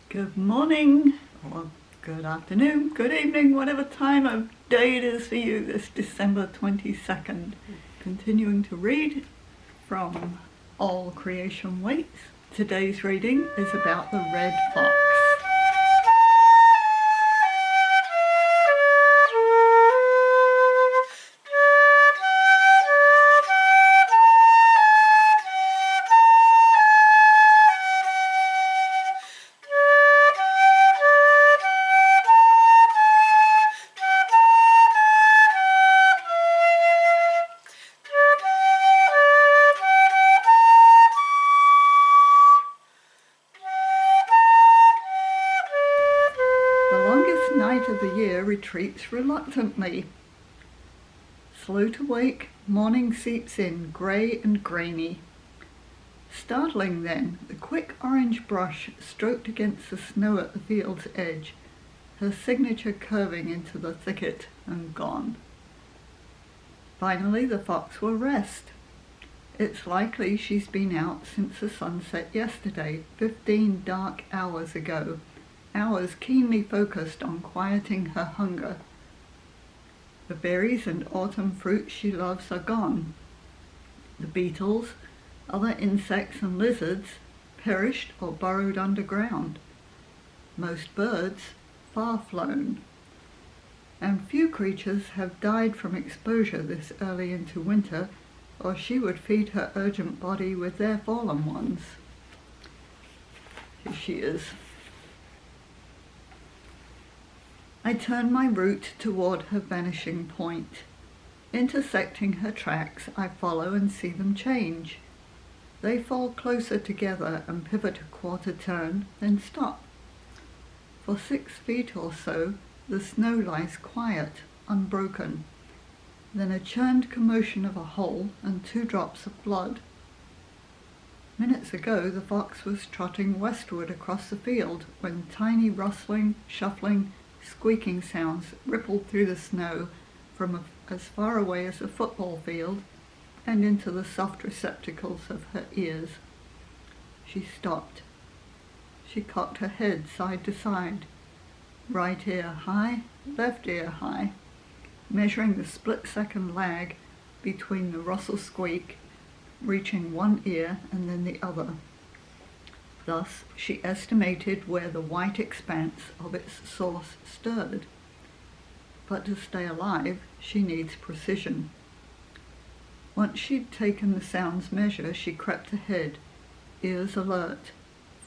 Good morning, or good afternoon, good evening, whatever time of day it is for you this December 22nd. Continuing to read from All Creation Waits. Today's reading is about the red fox. Of the year retreats reluctantly. Slow to wake, morning seeps in, grey and grainy. Startling then, the quick orange brush stroked against the snow at the field's edge, her signature curving into the thicket and gone. Finally the fox will rest. It's likely she's been out since the sunset yesterday, 15 dark hours ago. Hours keenly focused on quieting her hunger. The berries and autumn fruits she loves are gone. The beetles, other insects and lizards perished or burrowed underground. Most birds far flown. And few creatures have died from exposure this early into winter, or she would feed her urgent body with their fallen ones. Here she is. I turn my route toward her vanishing point. Intersecting her tracks, I follow and see them change. They fall closer together and pivot a quarter turn, then stop. For 6 feet or so, the snow lies quiet, unbroken. Then a churned commotion of a hole and 2 drops of blood. Minutes ago, the fox was trotting westward across the field when tiny rustling, shuffling, squeaking sounds rippled through the snow from as far away as a football field and into the soft receptacles of her ears. She stopped. She cocked her head side to side, right ear high, left ear high, measuring the split-second lag between the rustle squeak, reaching one ear and then the other. Thus, she estimated where the white expanse of its source stirred. But to stay alive, she needs precision. Once she'd taken the sound's measure, she crept ahead, ears alert,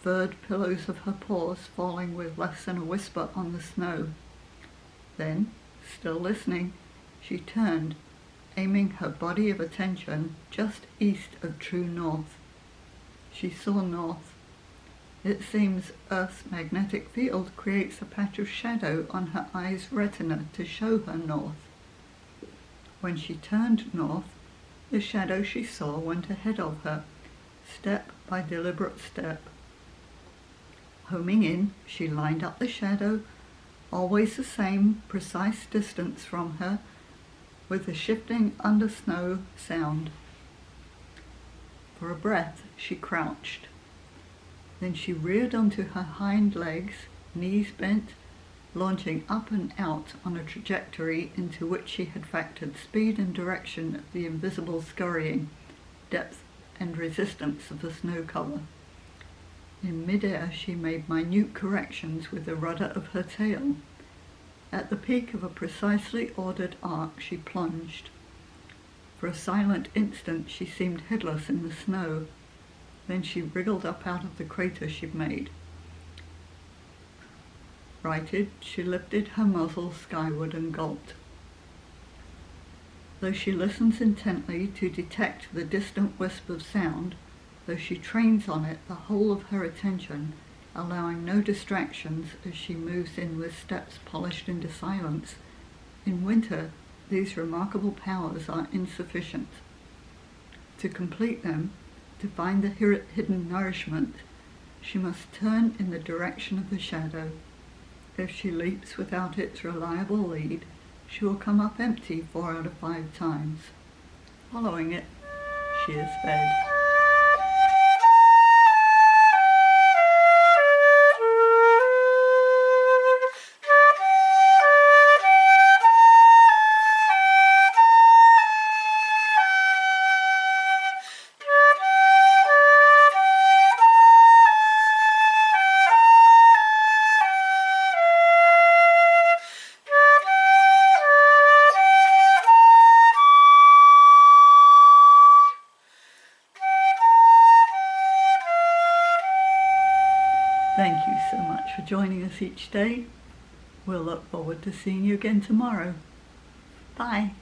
furred pillows of her paws falling with less than a whisper on the snow. Then, still listening, she turned, aiming her body of attention just east of true north. She saw north. It seems Earth's magnetic field creates a patch of shadow on her eye's retina to show her north. When she turned north, the shadow she saw went ahead of her, step by deliberate step. Homing in, she lined up the shadow, always the same precise distance from her, with the shifting under snow sound. For a breath, she crouched. Then she reared onto her hind legs, knees bent, launching up and out on a trajectory into which she had factored speed and direction of the invisible scurrying, depth and resistance of the snow cover. In mid-air she made minute corrections with the rudder of her tail. At the peak of a precisely ordered arc she plunged. For a silent instant she seemed headless in the snow. Then she wriggled up out of the crater she'd made. Righted, she lifted her muzzle skyward and gulped. Though she listens intently to detect the distant wisp of sound, though she trains on it the whole of her attention, allowing no distractions as she moves in with steps polished into silence, in winter these remarkable powers are insufficient. To complete them, to find the hidden nourishment, she must turn in the direction of the shadow. If she leaps without its reliable lead, she will come up empty 4 out of 5 times. Following it, she is fed. for joining us each day. We'll look forward to seeing you again tomorrow. Bye.